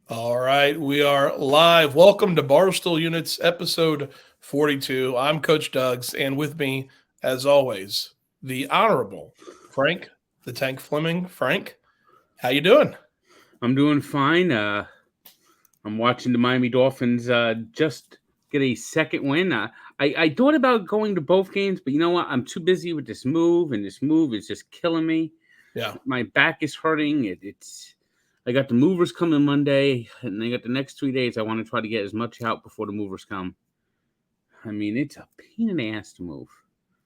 All right, we are live. Welcome to Barstool Units, episode 42. I'm Coach Doug's, and with me, as always, the Honorable Frank, the Tank Fleming. Frank, how you doing? I'm doing fine. I'm watching the Miami Dolphins just get a second win. I thought about going to both games, but you know what? I'm too busy with this move, and this move is just killing me. Yeah, My back is hurting. It's I got the movers coming Monday, and I got the next 3 days. I want to try to get as much out before the movers come. I mean, it's a pain in the ass to move.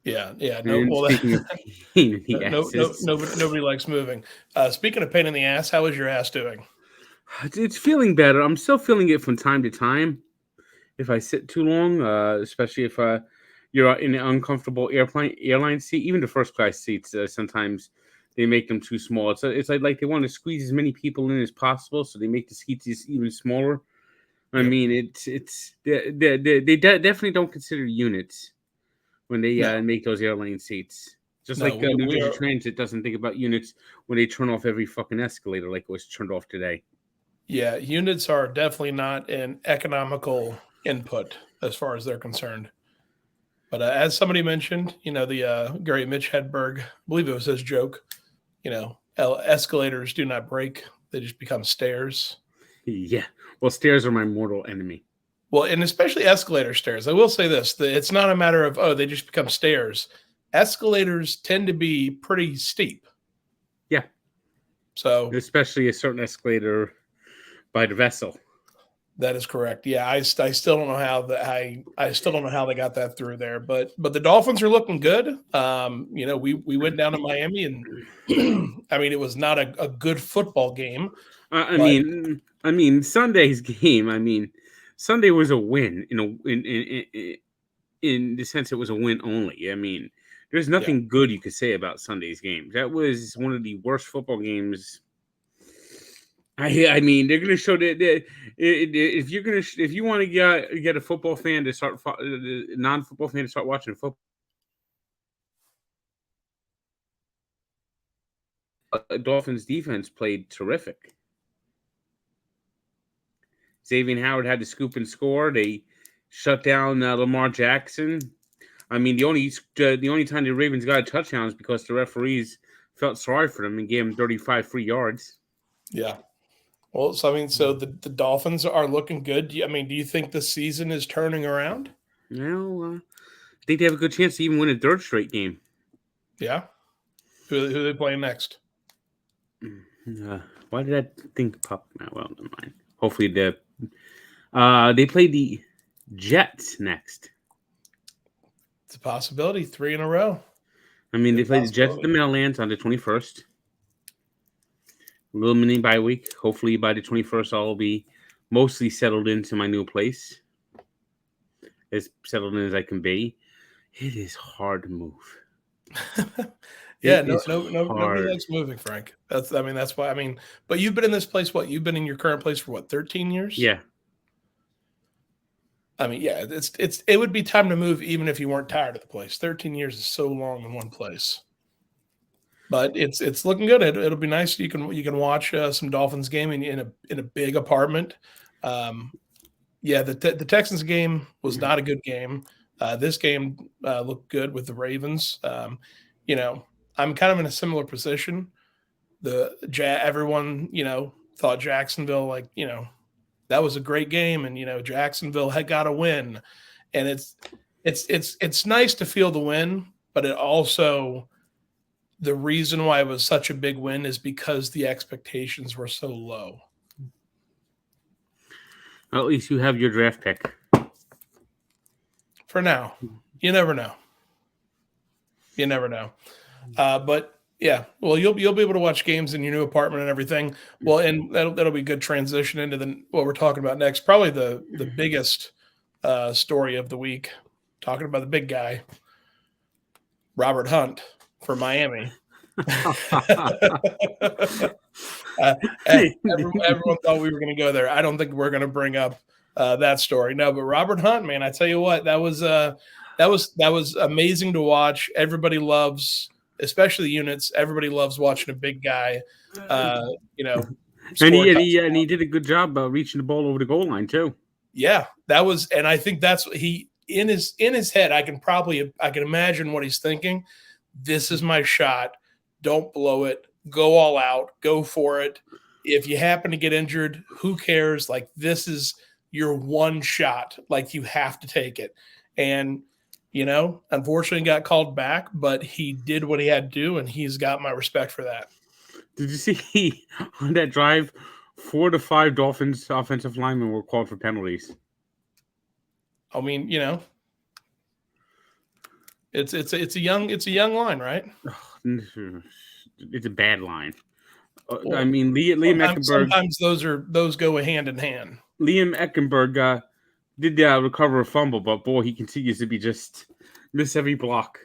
yeah. No, And well, speaking of pain in the no, no, asses, nobody likes moving. Speaking of pain in the ass, how is your ass doing? it's feeling better. I'm still feeling it from time to time. If I sit too long, especially if you're in an uncomfortable airline seat, even the first class seats, sometimes they make them too small. It's like they want to squeeze as many people in as possible, so they make the seats even smaller. I Yep. mean, definitely don't consider units when they No, make those airline seats. Just no, like we New we Jersey are. Transit doesn't think about units when they turn off every fucking escalator like it was turned off today. Yeah, units are definitely not an economical input as far as they're concerned. But as somebody mentioned, the Gary Mitch Hedberg, I believe it was his joke, escalators do not break, they just become stairs. Yeah. Well, stairs are my mortal enemy. Well, and especially escalator stairs. I will say this, it's not a matter of, oh, they just become stairs. Escalators tend to be pretty steep. Yeah. So Especially a certain escalator by the vessel. that is correct. Yeah, I still don't know how I still don't know how they got that through there, but the Dolphins are looking good. We went down to Miami and I mean it was not a good football game, but I mean Sunday's game. I mean, Sunday was a win in the sense it was a win only. I mean, there's yeah, nothing good you could say about Sunday's game. That was one of the worst football games. I mean, they're gonna show that if you want to get a football fan to start non-football fan to start watching football. Dolphins defense played terrific. Xavier Howard had to scoop and score. They shut down Lamar Jackson. I mean, the only time the Ravens got a touchdown is because the referees felt sorry for them and gave them 35 free yards. yeah. Well, so I mean, so the Dolphins are looking good. Do you think the season is turning around? I think they have a good chance to even win a third straight game. Yeah. Who are they playing next? Uh, why did that think pop? Well, never mind. Hopefully they play the Jets next. It's a possibility. 3 in a row. I mean, they Good play the Jets at the possibility. Meadowlands on the 21st. A little mini bye week. Hopefully by the 21st, I'll be mostly settled into my new place, as settled in as I can be. It is hard to move. Yeah, It no, is no, no, nobody hard. likes moving, Frank. That's why. But you've been in this place. What? You've been in your current place for what? 13 years. Yeah. I mean, yeah, it would be time to move even if you weren't tired of the place. 13 years is so long in one place. But it's looking good. It'll be nice. You can watch some Dolphins game in a big apartment. Um, yeah, the Texans game was not a good game. This game looked good with the Ravens. You know, I'm kind of in a similar position. Everyone thought Jacksonville, that was a great game, and Jacksonville had got a win, and it's nice to feel the win, but it also, the reason why it was such a big win is because the expectations were so low. At least you have your draft pick. For now, you never know. You never know. But yeah, well, you'll be able to watch games in your new apartment and everything. Well, and that'll be a good transition into what we're talking about next. Probably the biggest story of the week. Talking about the big guy, Robert Hunt for Miami. Everyone thought we were going to go there. I don't think we're going to bring up that story. No, but Robert Hunt, man, I tell you what, that was amazing to watch. Everybody loves, especially the units. Everybody loves watching a big guy. Uh, you know, And score a he did a good job reaching the ball over the goal line too. Yeah, that was, and I think that's what he in his head. I can imagine what he's thinking. This is my shot. Don't blow it. Go all out. Go for it. If you happen to get injured, who cares? Like, this is your one shot. Like, you have to take it. And unfortunately, got called back, but he did what he had to do, and he's got my respect for that. Did you see on that drive, 4 to 5 Dolphins offensive linemen were called for penalties? I mean, it's a young line, right? It's a bad line. Well, I mean, Liam Eckenberg. Sometimes those go hand in hand. Liam Eckenberg did recover a fumble, but boy, he continues to be just miss every block.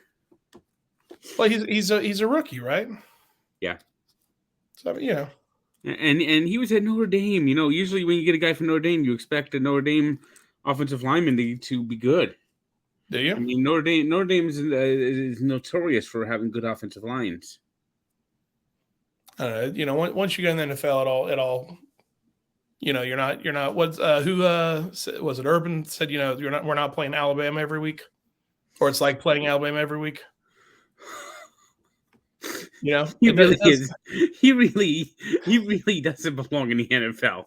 Well, he's a rookie, right? Yeah. So And he was at Notre Dame. Usually when you get a guy from Notre Dame, you expect a Notre Dame offensive lineman to be good. Do you? I mean, Notre Dame is notorious for having good offensive lines. Once you get in the NFL, it all. You're not. What's who was it? Urban said, we're not playing Alabama every week, or it's like playing Alabama every week. He really is. He really doesn't belong in the NFL.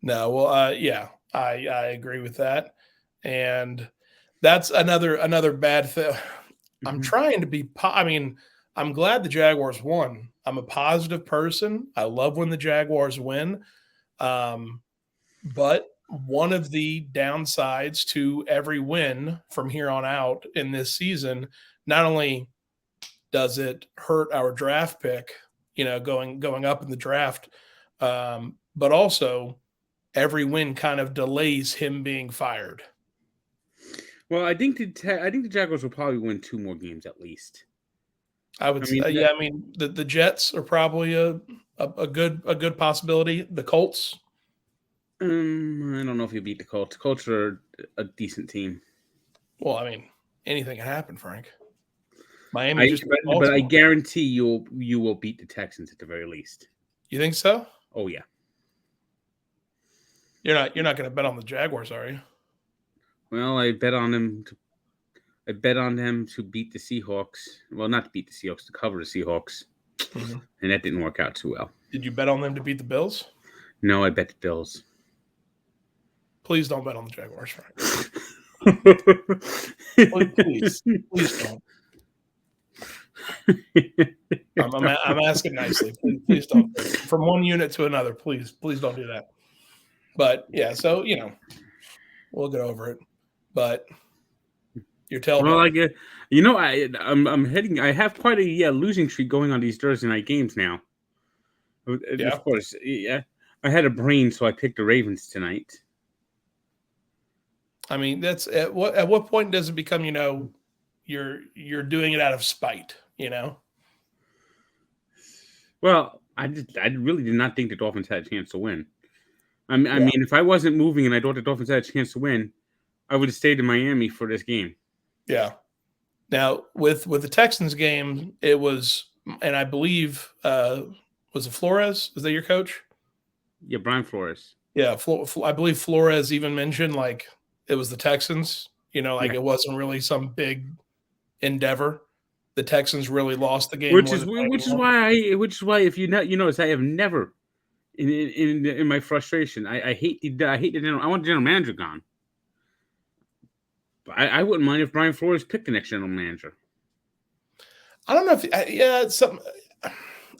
No, well, yeah, I agree with that, and that's another bad thing. I'm trying to be. I'm glad the Jaguars won. I'm a positive person. I love when the Jaguars win, but one of the downsides to every win from here on out in this season, not only does it hurt our draft pick, going up in the draft, but also every win kind of delays him being fired. Well, I think the Jaguars will probably win 2 more games at least. The Jets are probably a good possibility. The Colts. I don't know if you beat the Colts. The Colts are a decent team. Well, anything can happen, Frank. Miami but I guarantee you will beat the Texans at the very least. You think so? Oh yeah. You're not going to bet on the Jaguars, are you? Well, I bet on them to beat the Seahawks. Well, not to beat the Seahawks, to cover the Seahawks. Mm-hmm. And that didn't work out too well. Did you bet on them to beat the Bills? No, I bet the Bills. Please don't bet on the Jaguars, Frank. Please don't. I'm asking nicely. Please don't. From one unit to another, please don't do that. But yeah, so we'll get over it. But you're telling me. Well, I'm heading. I have quite a losing streak going on these Thursday night games now. Yeah. Of course, yeah. I had a brain, so I picked the Ravens tonight. That's at what point does it become you're doing it out of spite, Well, I really did not think the Dolphins had a chance to win. I mean, if I wasn't moving and I thought the Dolphins had a chance to win, I would have stayed in Miami for this game. Yeah. Now with the Texans game, it was, and I believe was it Flores? Is that your coach? Yeah, Brian Flores. Yeah, I believe Flores even mentioned it was the Texans. It wasn't really some big endeavor. The Texans really lost the game, which is why if you notice, I have never in my frustration. I hate the general. I want the general manager gone. But I wouldn't mind if Brian Flores picked the next general manager. I don't know if it's something.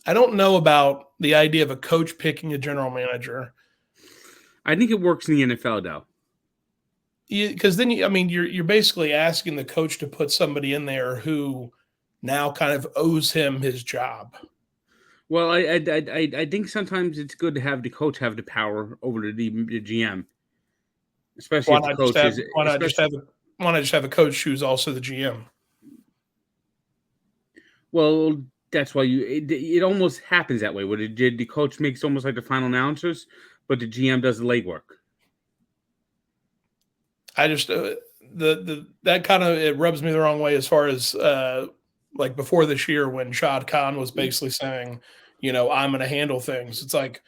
I don't know about the idea of a coach picking a general manager. I think it works in the NFL though. Because then you're basically asking the coach to put somebody in there who now kind of owes him his job. Well, I think sometimes it's good to have the coach have the power over the GM, especially if the coach is. Why not just have a coach who's also the GM? Well, that's why it almost happens that way. Where the coach makes almost like the final announcers, but the GM does the legwork. I just that kind of it rubs me the wrong way as far as before this year when Shad Khan was basically saying, I'm going to handle things. It's like,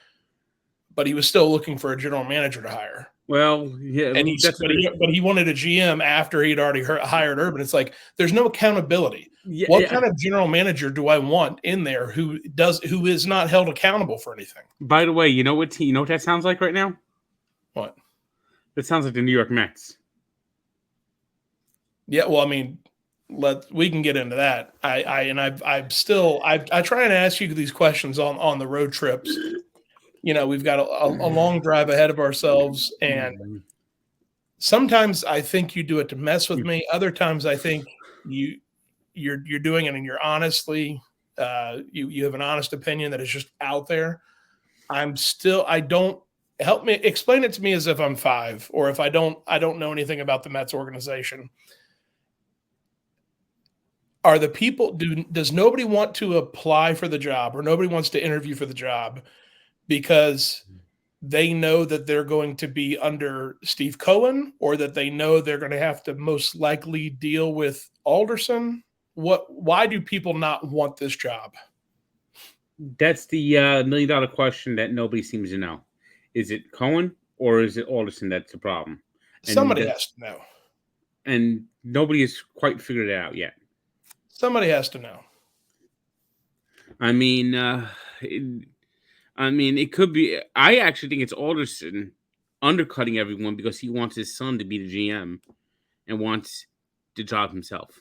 but he was still looking for a general manager to hire. Well, yeah, And he wanted a GM after he'd already hired Urban. It's like there's no accountability. yeah, What kind of general manager do I want in there who is not held accountable for anything? By the way, you know what that sounds like right now? What? That sounds like the New York Mets. Yeah, well, I mean, we can get into that. I try and ask you these questions on the road trips. We've got a long drive ahead of ourselves, and sometimes I think you do it to mess with me. Other times I think you're doing it and you're honestly you have an honest opinion that is just out there. I don't help me explain it to me as if I'm 5 or if I don't know anything about the Mets organization. Are the people does nobody want to apply for the job or nobody wants to interview for the job because they know that they're going to be under Steve Cohen or that they know they're going to have to most likely deal with Alderson? Why do people not want this job? That's the $1 million question that nobody seems to know. Is it Cohen or is it Alderson that's the problem? Somebody has to know. And nobody has quite figured it out yet. Somebody has to know. I mean, it could be. I actually think it's Alderson undercutting everyone because he wants his son to be the GM and wants the job himself.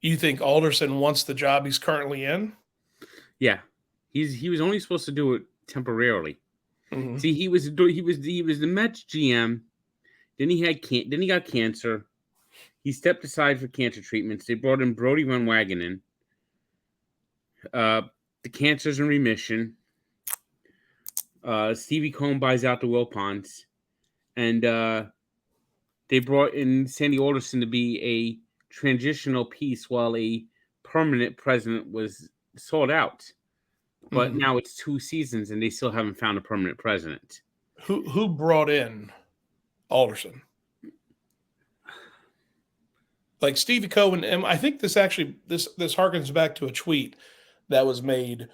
You think Alderson wants the job he's currently in? Yeah, he was only supposed to do it temporarily. Mm-hmm. See, he was the Mets GM. Then he got cancer. He stepped aside for cancer treatments. They brought in Brody Van Wagenen. The cancer's in remission. Stevie Cohen buys out the Wilpons. And they brought in Sandy Alderson to be a transitional piece while a permanent president was sought out. But now it's 2 seasons and they still haven't found a permanent president. Who brought in Alderson? Like Stevie Cohen, and I think this harkens back to a tweet that was made.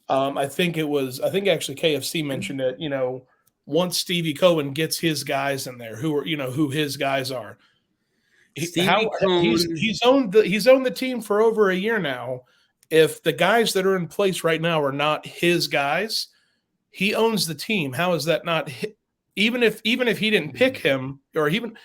I think actually KFC mentioned it. Once Stevie Cohen gets his guys in there, who his guys are. He's owned the team for over a year now. If the guys that are in place right now are not his guys, he owns the team. How is that not? Even if he didn't pick him, or even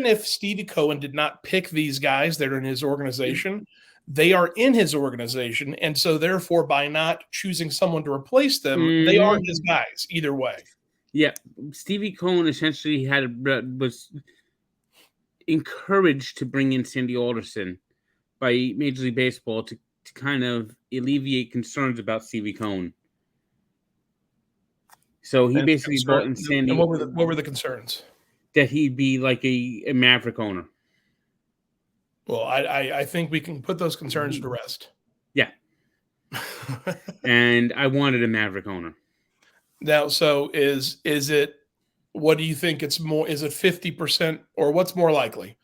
if Stevie Cohen did not pick these guys that are in his organization, they are in his organization. And so therefore, by not choosing someone to replace them, they are his guys either way. Yeah. Stevie Cohen essentially was encouraged to bring in Sandy Alderson by Major League Baseball to kind of alleviate concerns about Stevie Cohen. So he basically brought in Sandy. And what were the concerns? That he'd be like a Maverick owner. Well, I think we can put those concerns to rest. Yeah. And I wanted a Maverick owner. Now, so is it, what do you think it's more, is it 50% or what's more likely?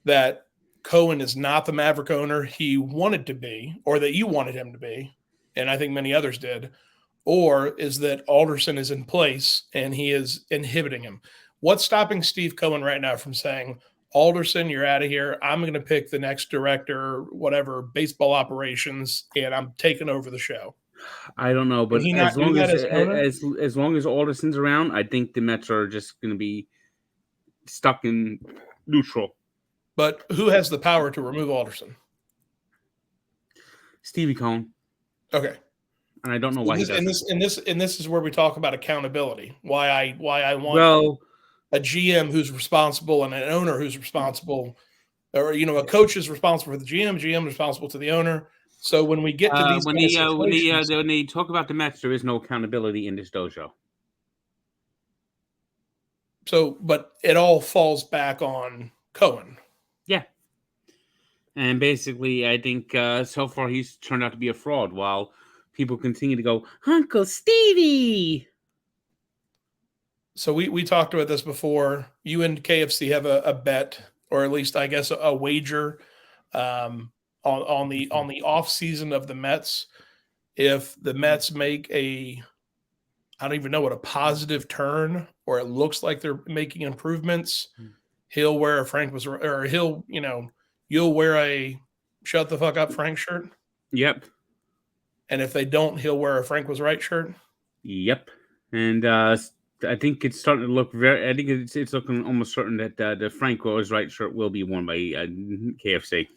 That Cohen is not the Maverick owner he wanted to be, or that you wanted him to be, and I think many others did, or is that Alderson is in place and he is inhibiting him? What's stopping Steve Cohen right now from saying, Alderson, you're out of here. I'm going to pick the next director, whatever, baseball operations, and I'm taking over the show? I don't know, but as long as Alderson's around, I think the Mets are just going to be stuck in neutral. But who has the power to remove Alderson? Stevie Cohen. Okay. And I don't know why he does. And this is where we talk about accountability. Why I want a GM who's responsible and an owner who's responsible, or a coach is responsible for the GM is responsible to the owner. So when we get to these when they talk about the Mets, there is no accountability in this dojo. So, but it all falls back on Cohen. Yeah. And basically, I think so far he's turned out to be a fraud while people continue to go, Uncle Stevie. So we talked about this before. You and KFC have a bet, or at least I guess a wager on the off season of the Mets. If the Mets make a I don't even know what a positive turn, or it looks like they're making improvements, he'll wear a Frank was, or you'll wear a shut the fuck up Frank shirt. Yep. And if they don't, he'll wear a Frank was right shirt. Yep. And I think it's starting to look very. I think it's looking almost certain that the Frank was right shirt will be worn by KFC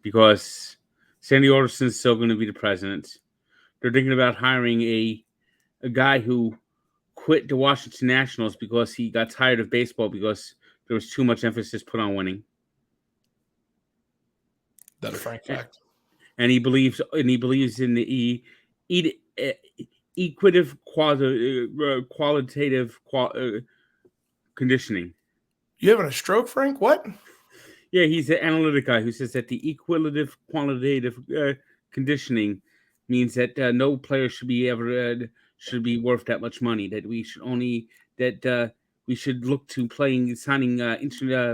because Sandy Alderson's still going to be the president. They're thinking about hiring a guy who quit the Washington Nationals because he got tired of baseball because there was too much emphasis put on winning. That's a Frank fact. And he believes in the equitative qualitative conditioning. You having a stroke, Frank? What? Yeah, he's an analytic guy who says that the equitative qualitative conditioning means that no player should be worth that much money. That we should look to signing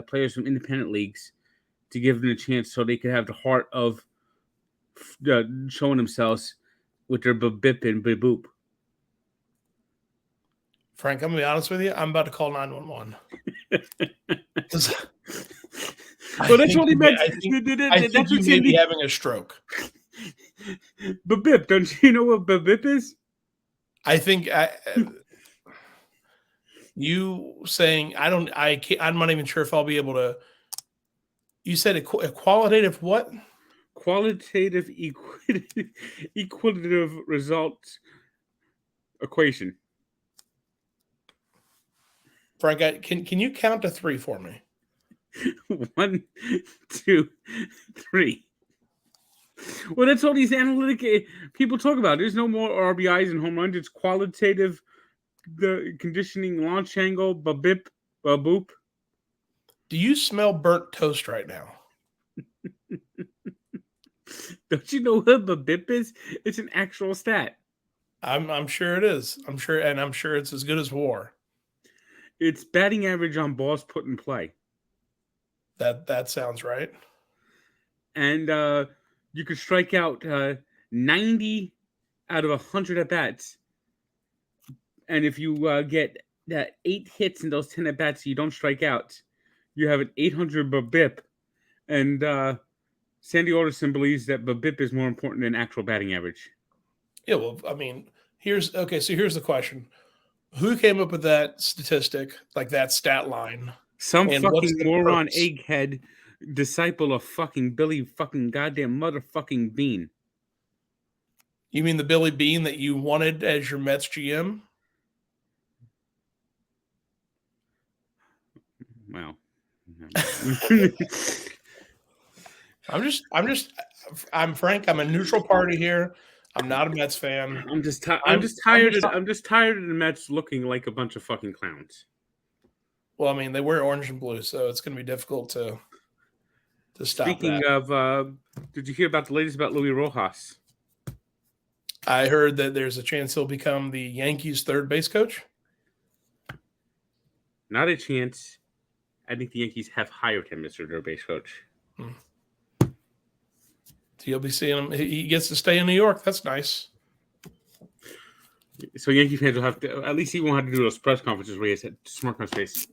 players from independent leagues to give them a chance so they could have the heart of showing themselves with their bip and boop. Frank, I'm gonna be honest with you. I'm about to call 911. Well, that's what he meant. I think you may be having a stroke. Babip, don't you know what babip is? I think you saying I'm not even sure if I'll be able to. You said a qualitative what? Qualitative equitative results equation. Frank, can you count to 3 for me? 1, 2, 3. Well, that's all these analytic people talk about. There's no more RBIs and home runs. It's qualitative, the conditioning, launch angle, babip, baboop. Do you smell burnt toast right now? Don't you know what babip is? It's an actual stat. I'm sure it is. I'm sure it's as good as WAR. It's batting average on balls put in play. That sounds right. And you could strike out 90 out of 100 at bats. And if you get 8 hits in those 10 at bats, you don't strike out. You have an 800 BABIP. And Sandy Alderson believes that BABIP is more important than actual batting average. Yeah, well, I mean, here's the question. Who came up with that statistic, like that stat line? Some fucking moron egghead disciple of fucking Billy fucking goddamn motherfucking Bean. You mean the Billy Bean that you wanted as your Mets GM? Wow. I'm Frank. I'm a neutral party here. I'm not a Mets fan. I'm just tired of the Mets looking like a bunch of fucking clowns. Well, I mean, they wear orange and blue, so it's going to be difficult to stop. Speaking of, did you hear about the latest about Luis Rojas? I heard that there's a chance he'll become the Yankees' third base coach. Not a chance. I think the Yankees have hired him as their third base coach. So you'll be seeing him. He gets to stay in New York. That's nice. So Yankee fans will have to, at least he won't have to do those press conferences where he has smirk on his face.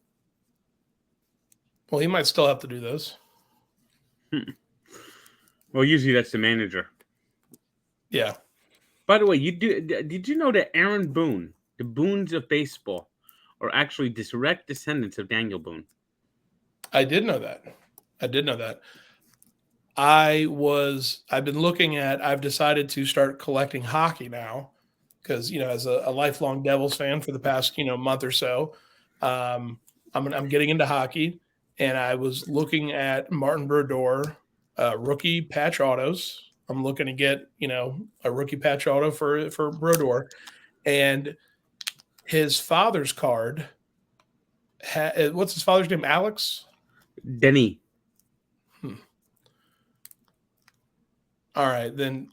Well, he might still have to do those. Well, usually that's the manager. Yeah. By the way, did you know that Aaron Boone, the Boones of baseball, are actually direct descendants of Daniel Boone? I did know that. I've decided to start collecting hockey now because, as a lifelong Devils fan for the past, month or so, I'm getting into hockey, and I was looking at Martin Brodeur rookie patch autos. I'm looking to get, a rookie patch auto for Brodeur, and his father's card. What's his father's name? Alex? Denny. All right, then.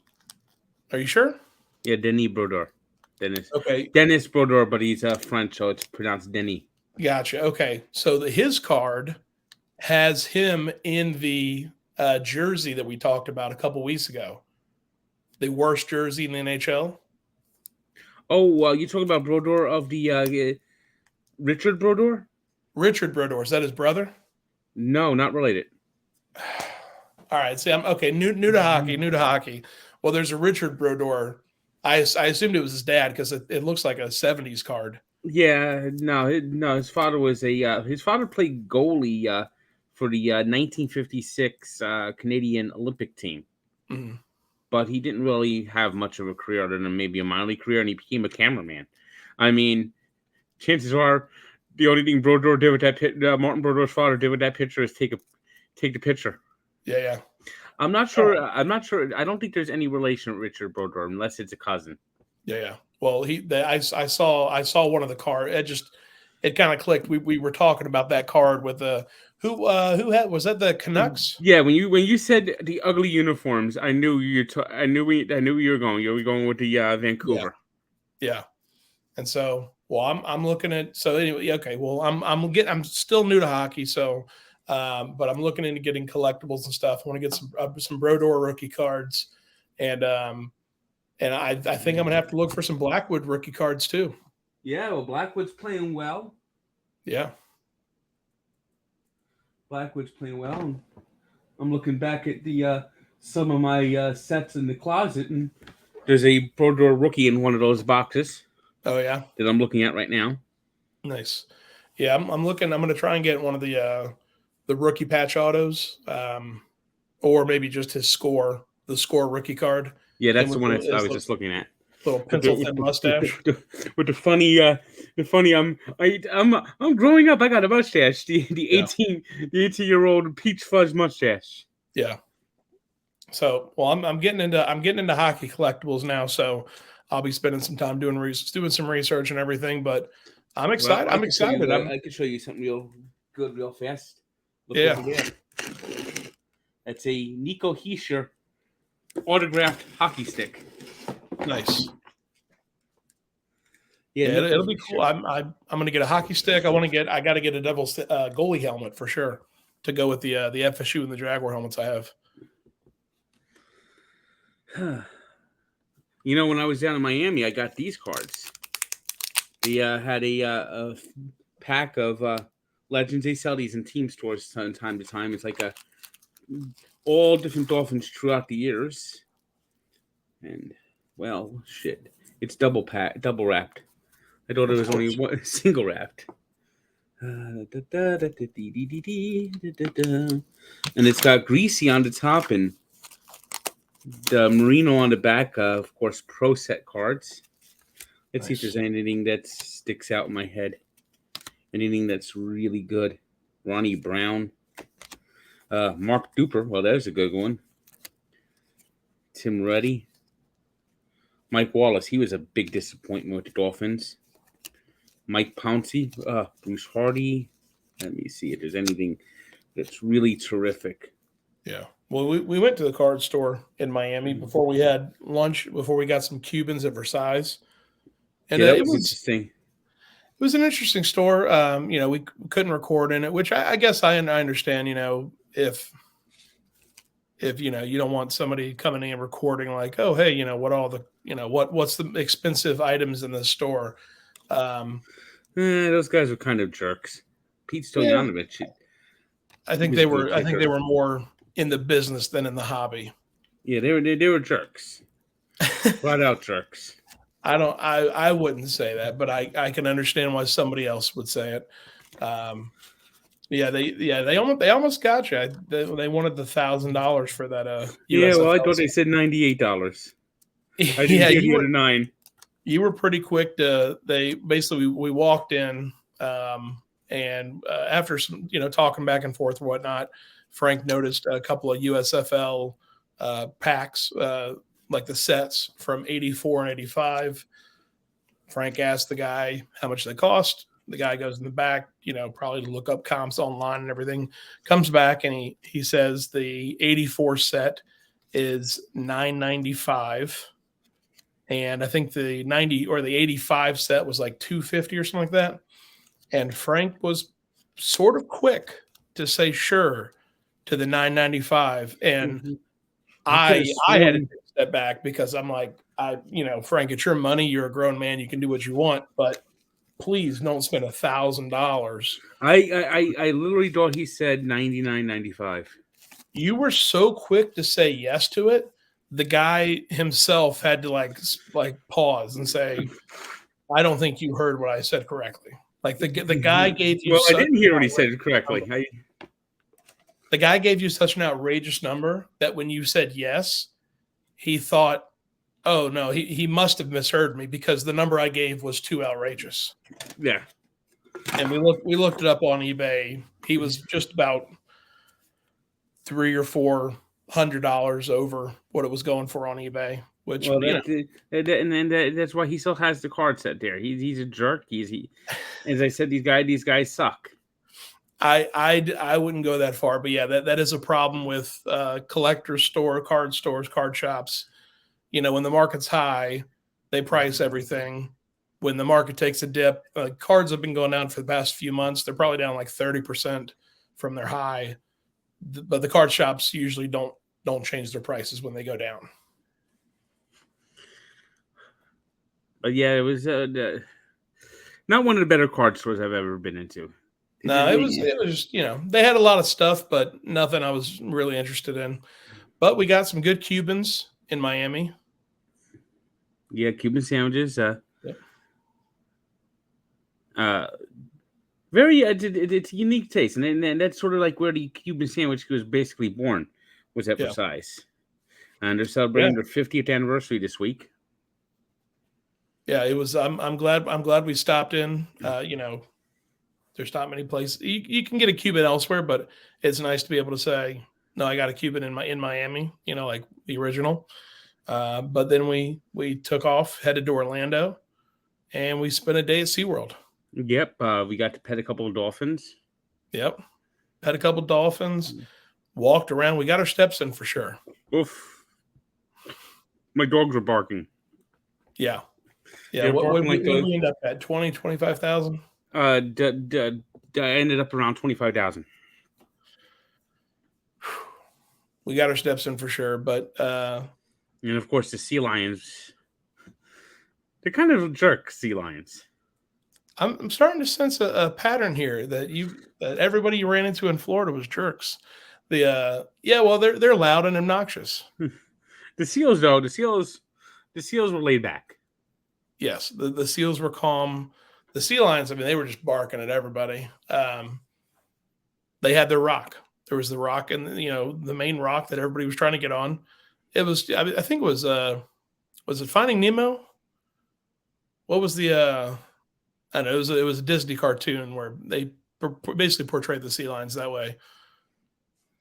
Are you sure? Yeah, Denis Brodeur. Dennis. Okay. Dennis Brodeur, but he's French, so it's pronounced Denis. Gotcha. Okay, so his card has him in the jersey that we talked about a couple weeks ago. The worst jersey in the NHL. Oh, you talking about Brodeur of the Richard Brodeur? Richard Brodeur, is that his brother? No, not related. All right. See, I'm okay. New to hockey. New to hockey. Well, there's a Richard Brodeur. I assumed it was his dad because it looks like a '70s card. Yeah, no. His father was his father played goalie for the 1956 Canadian Olympic team, Mhm. but he didn't really have much of a career other than maybe a minor league career, and he became a cameraman. I mean, chances are the only thing Brodeur did with that Martin Brodeur's father did with that picture is take the picture. Yeah, yeah. I'm not Oh, sure. I'm not sure. I don't think there's any relation with Richard Brodeur unless it's a cousin. yeah, yeah. Well, I saw one of the card. It kind of clicked. We were talking about that card with the who had was that the Canucks? Yeah, when you said the ugly uniforms, I knew I knew you were going. You were going with the Yeah, Vancouver. yeah. And so, well, I'm looking at so anyway. Okay, well, I'm still new to hockey, so but I'm looking into getting collectibles and stuff. I want to get some Brodeur rookie cards, and I think I'm gonna have to look for some Blackwood rookie cards too. Yeah, well, Blackwood's playing well. Yeah, Blackwood's playing well. I'm looking back at the some of my sets in the closet, and there's a Brodeur rookie in one of those boxes oh yeah, that I'm looking at right now. nice. Yeah, I'm looking. I'm gonna try and get one of the rookie patch autos, or maybe just his score, the score rookie card. Yeah, Him that's the with one I his was just looking at. little With the, pencil thin mustache. with the funny I'm growing up. I got a mustache. The Yeah, 18-year-old peach fuzz mustache. yeah. So, well, I'm getting into hockey collectibles now. So, I'll be spending some time doing some research and everything. But I'm Well, excited. I'm excited. I can show you something real good, real fast. Look Yeah, over there. That's a Nico Hischier autographed hockey stick. nice. Yeah, Yeah, Nico it'll be cool. Hischier. I'm gonna get a hockey stick. I got to get a Devils goalie helmet for sure to go with the FSU and the Jaguar helmets I have. You know, when I was down in Miami, I got these cards. They had a pack of legends. They sell these in team stores from time to time. It's like all different Dolphins throughout the years. And well, shit, it's double wrapped. I thought it was only one single wrapped. And it's got Greasy on the top and the Merino on the back. Of course, Pro Set cards. Let's see if there's anything that sticks out in my head. Anything that's really good. Ronnie Brown. Mark Duper. Well, there's a good one. Tim Ruddy. Mike Wallace. He was a big disappointment with the Dolphins. Mike Pouncey. Bruce Hardy. Let me see if there's anything that's really terrific. Yeah. Well, we went to the card store in Miami before we had lunch, before we got some Cubans at Versailles. And Yeah, that it was was interesting. it was an interesting store. We couldn't record in it, which I guess I understand. If you don't want somebody coming in and recording like, oh hey, what all the what's the expensive items in the store. Those guys were kind of jerks. Pete Yeah, Stoyanovich. I think they were more in the business than in the hobby. Yeah, they were jerks. Flat out jerks. I wouldn't say that, but I can understand why somebody else would say it. They almost got you. They wanted the $1,000 for that Yeah, well, I USFL. thought they said $98. I didn't Yeah, hear the other 9. you were pretty quick to. They basically we walked in, and after some talking back and forth or whatnot, Frank noticed a couple of USFL packs, like the sets from '84 and '85. Frank asked the guy how much they cost. The guy goes in the back, probably to look up comps online and everything. Comes back and he says the '84 set is $995, and I think the '90 or the '85 set was like $250 or something like that. And Frank was sort of quick to say sure to the $995, and Mm-hmm. I had to step back because I'm like, Frank, it's your money. You're a grown man. You can do what you want, but please don't spend $1,000. I literally thought he said 99.95. You were so quick to say yes to it. The guy himself had to like pause and say, "I don't think you heard what I said correctly." Like the guy gave you. Well, I such didn't hear an what he said outrageous correctly. number. The guy gave you such an outrageous number that when you said yes, he thought, "Oh no, he must have misheard me because the number I gave was too outrageous." Yeah. And we looked it up on eBay. He was just about $300 or $400 over what it was going for on eBay. Which Well, that's why he still has the card set there. He's a jerk. As I said, these guys suck. I wouldn't go that far, but yeah, that is a problem with collector stores, card shops. When the market's high, they price everything. When the market takes a dip, cards have been going down for the past few months. They're probably down like 30% from their high, but the card shops usually don't change their prices when they go down. But yeah, it was not one of the better card stores I've ever been into. No, it was just, they had a lot of stuff, but nothing I was really interested in. But we got some good Cubans in Miami. Yeah, Cuban sandwiches. Very it's a unique taste, and that's sort of like where the Cuban sandwich was basically born, was at Versailles. And they're celebrating their 50th anniversary this week. Yeah, it was. I'm glad we stopped in. There's not many places you can get a Cuban elsewhere, but it's nice to be able to say, no, I got a Cuban in Miami. Like the original. But then we took off, headed to Orlando, and we spent a day at SeaWorld. Yep, we got to pet a couple of dolphins. Yep, pet a couple of dolphins, walked around. We got our steps in for sure. Oof, my dogs were barking. Yeah. What we end up at 20, 25,000? I ended up around 25,000. We got our steps in for sure, but and of course the sea lions. They're kind of jerk sea lions. I'm starting to sense a pattern here that everybody you ran into in Florida was jerks. They're loud and obnoxious. The seals, though, the seals were laid back. Yes, the seals were calm. The sea lions, they were just barking at everybody. They had their rock. There was the rock, and the main rock that everybody was trying to get on. It was, I think it was it Finding Nemo? What was the? I don't know. It was a Disney cartoon where they basically portrayed the sea lions that way.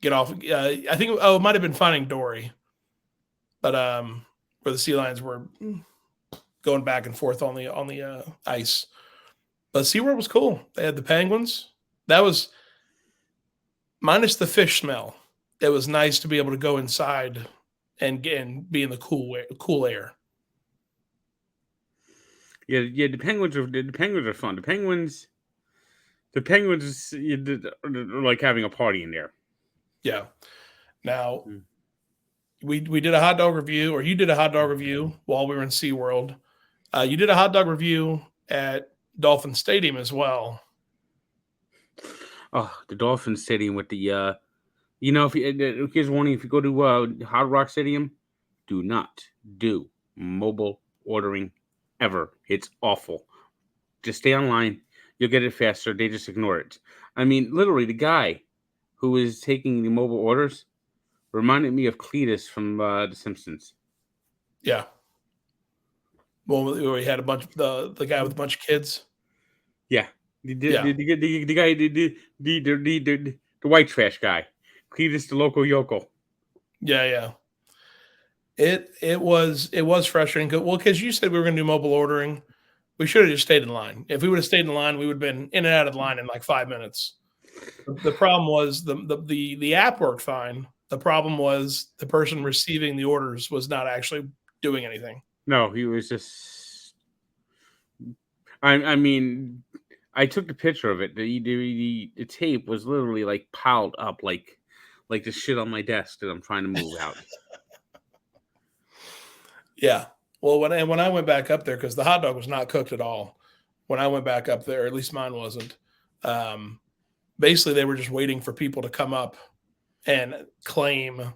Get off. I think it might have been Finding Dory, but where the sea lions were going back and forth on the ice. But SeaWorld was cool. They had the penguins. That was minus the fish smell. It was nice to be able to go inside and be in the cool air. Yeah. The penguins are fun. The penguins are like having a party in there. Yeah. Now, we did a hot dog review, or you did a hot dog review while we were in SeaWorld. You did a hot dog review at Dolphin Stadium as well. Oh, the Dolphin Stadium with the here's warning: if you go to Hard Rock Stadium, do not do mobile ordering ever. It's awful. Just stay online. You'll get it faster. They just ignore it. Literally, the guy who is taking the mobile orders reminded me of Cletus from The Simpsons. Yeah. Well, we had a bunch of the guy with a bunch of kids. Yeah. The guy, the white trash guy. Cletus the local yokel. Yeah. It was frustrating. Well, because you said we were going to do mobile ordering. We should have just stayed in line. If we would have stayed in line, we would have been in and out of the line in like 5 minutes. The problem was the app worked fine. The problem was the person receiving the orders was not actually doing anything. No, he was just. I took the picture of it. The tape was literally like piled up like the shit on my desk that I'm trying to move out. Yeah. Well, when I went back up there, because the hot dog was not cooked at all. When I went back up there, or at least mine wasn't. Um, Basically, they were just waiting for people to come up and claim,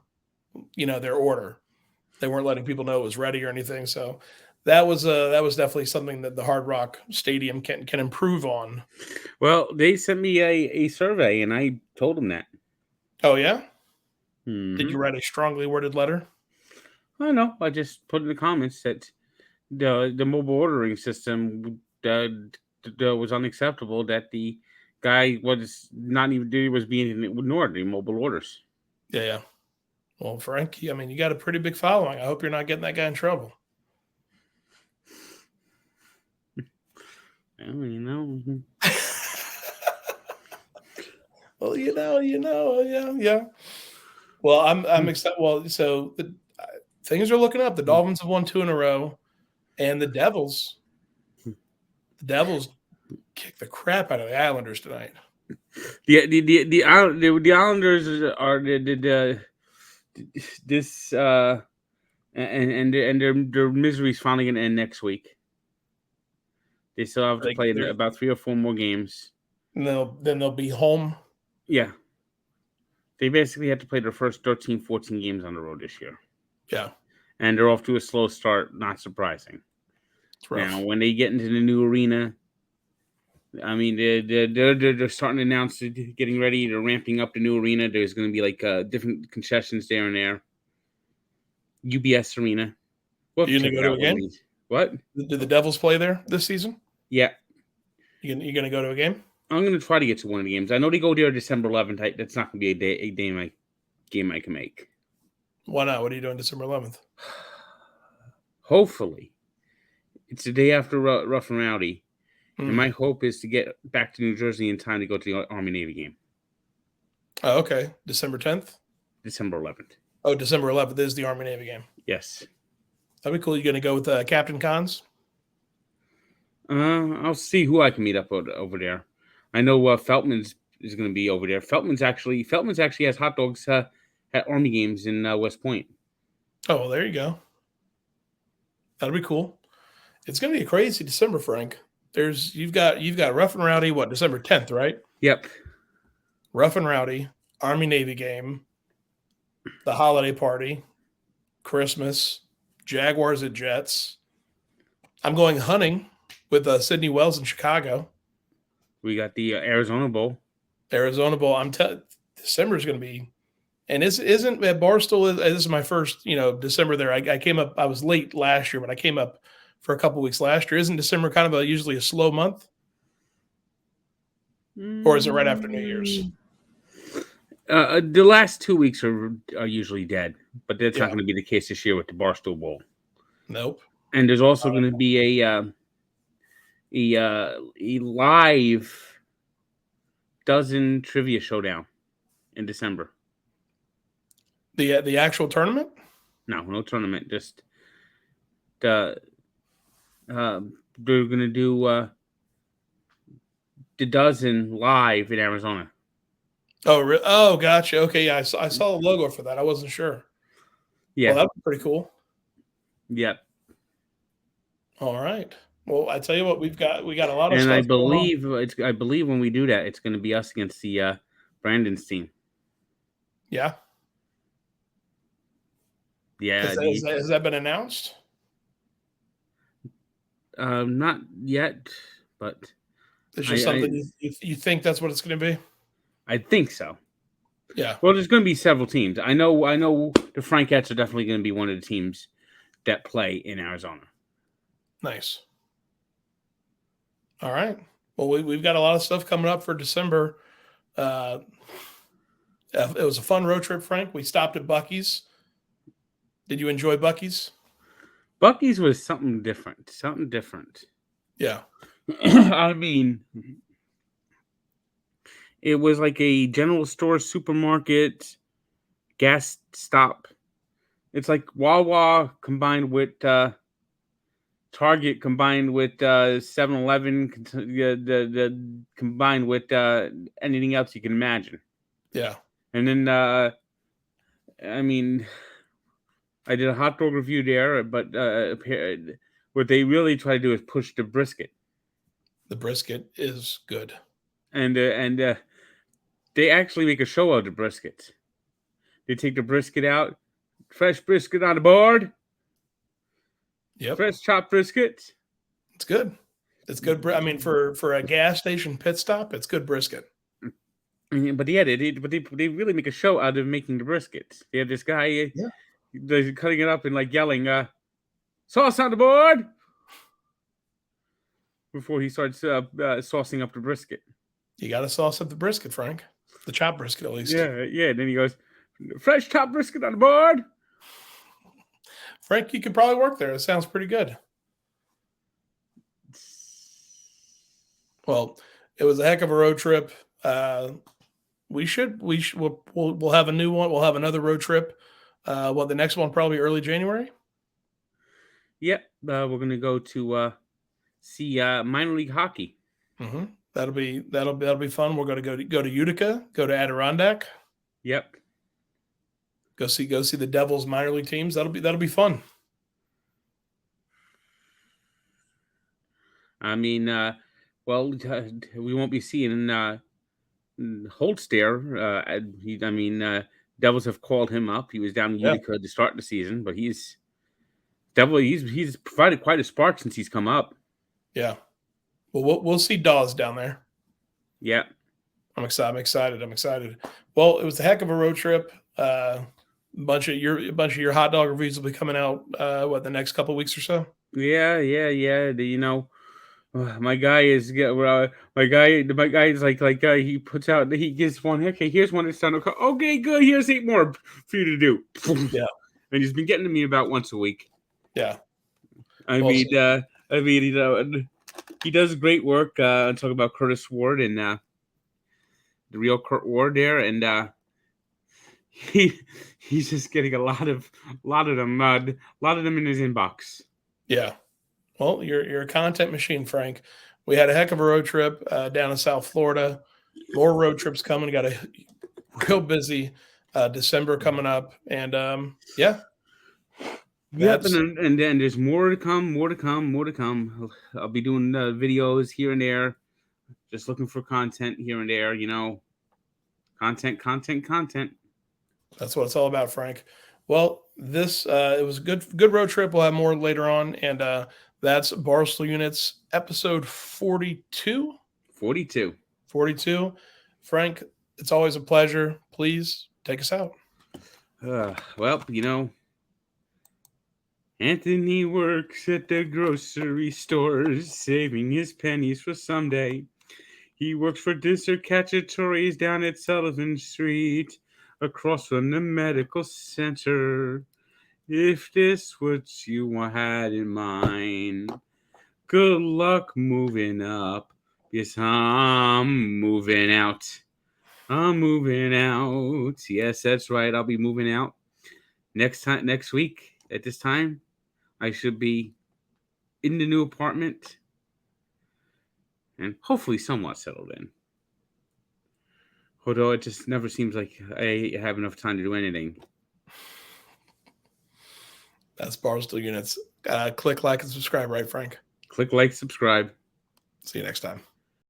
their order. They weren't letting people know it was ready or anything. So that was definitely something that the Hard Rock Stadium can improve on. Well, they sent me a survey, and I told them that. Oh yeah, did Hmm. you write a strongly worded letter? I know. I just put in the comments that the mobile ordering system was unacceptable. That the guy was not even he was being ignored in mobile orders. Yeah, yeah. Well, Frank, I mean, you got a pretty big following. I hope you're not getting that guy in trouble. Well, you know. Well, yeah, yeah. Well, I'm excited. Well, so things are looking up. The Dolphins have won 2 in a row, and the Devils kicked the crap out of the Islanders tonight. The Islanders are the this and their misery's finally gonna end next week. They still have to play about 3 or 4 more games. Then they'll be home. Yeah. They basically had to play their first 13, 14 games on the road this year. Yeah, And they're off to a slow start, not surprising. it's rough. Now, when they get into the new arena, I mean, they're starting to announce getting ready. They're ramping up the new arena. There's going to be like different concessions there and there. UBS Arena. We'll You gonna go to a game? What? Did the Devils play there this season? Yeah. You gonna go to a game? I'm going to try to get to one of the games. I know they go there December 11th. That's not going to be a game I can make. Why not? What are you doing December 11th? Hopefully. It's the day after Rough and Rowdy. And my Hmm. hope is to get back to New Jersey in time to go to the Army-Navy game. Oh, okay. December 10th? December 11th. Oh, December 11th is the Army-Navy game. Yes. That'd be cool. You going to go with Captain Cons? I'll see who I can meet up over there. I know Feltman's is going to be over there. Feltman's actually has hot dogs at Army games in West Point. Oh, well, there you go. That'll be cool. It's going to be a crazy December, Frank. You've got Rough and Rowdy, what, December 10th, right? Yep. Rough and Rowdy, Army-Navy game, the holiday party, Christmas, Jaguars at Jets. I'm going hunting with Sydney Wells in Chicago. We got the Arizona Bowl. Arizona Bowl. December is going to be, and isn't at Barstool. This is my first, December there. I came up. I was late last year, but I came up for a couple weeks last year. Isn't December kind of usually a slow month, or is it right after New Year's? The last 2 weeks are usually dead, but that's Yeah. not going to be the case this year with the Barstool Bowl. Nope. And there's also going to be a live dozen trivia showdown in December. The actual tournament? No tournament. Just they're going to do the dozen live in Arizona. Oh, gotcha. Okay, yeah, I saw the logo for that. I wasn't sure. Yeah, Well, that'd be pretty cool. Yep. All right. Well, I tell you what, we got a lot of And stuff. I believe when we do that, it's going to be us against the Brandon's team. Yeah. Yeah. Has that been announced? Not yet, but It's just something you think that's what it's going to be? I think so. Yeah. Well, there's going to be several teams. I know the Frankettes are definitely going to be one of the teams that play in Arizona. Nice. All right. Well, we've got a lot of stuff coming up for December. It was a fun road trip, Frank. We stopped at Buc-ee's. Did you enjoy Buc-ee's? Buc-ee's was something different. Something different. Yeah. I mean, it was like a general store, supermarket, gas stop. It's like Wawa combined with Target, combined with 7-Eleven, combined with anything else you can imagine. Yeah. And then, I mean, I did a hot dog review there, but what they really try to do is push the brisket. The brisket is good. And they actually make a show of the brisket. They take the brisket out, fresh brisket on the board, Yep, fresh chopped brisket. it's good. It's good. I mean, for a gas station pit stop, it's good brisket. But yeah, they really make a show out of making the brisket. They have this guy cutting it up and like yelling, "Sauce on the board!" before he starts saucing up the brisket. You got to sauce up the brisket, Frank. The chopped brisket, at least. Yeah, yeah. And then he goes, "Fresh chopped brisket on the board." Frank, you could probably work there. It sounds pretty good. Well, it was a heck of a road trip. We'll have a new one. We'll have another road trip. The next one probably early January. Yep, we're gonna go to see minor league hockey. Mm-hmm. That'll be fun. We're going to go to Utica, go to Adirondack. Yep. Go see the Devils minor league teams. That'll be fun. I mean, we won't be seeing Holtz there. Devils have called him up. He was down in Utica to start the season, but he's provided quite a spark since he's come up. Yeah. Well, we'll see Dawes down there. Yeah. I'm excited. Well, it was a heck of a road trip. A bunch of your hot dog reviews will be coming out the next couple of weeks or so. Yeah. My guy is he puts out, he gives one. Okay, here's one that's done. Okay, good. Here's 8 more for you to do. Yeah, and he's been getting to me about once a week. Yeah, he does great work. Talk about Curtis Ward and the real Kurt Ward there, and he's just getting a lot of them in his inbox. Yeah. Well, you're a content machine, Frank. We had a heck of a road trip down in South Florida. More road trips coming. Got a real busy December coming up, and yeah. Yep, and then there's more to come. I'll be doing videos here and there, just looking for content here and there. Content. That's what it's all about, Frank. Well, this it was a good road trip. We'll have more later on, and that's Barstool Units episode 42. 42. Frank, it's always a pleasure. Please take us out. Anthony works at the grocery store, saving his pennies for someday. He works for Dissercatories down at Sullivan Street, across from the medical center. If this what you had in mind, good luck moving up. Yes, I'm moving out. Yes, that's right. I'll be moving out next week at this time. I should be in the new apartment and hopefully somewhat settled in. Although it just never seems like I have enough time to do anything. That's Barstool Units. Click like and subscribe, right, Frank? Click like, subscribe. See you next time.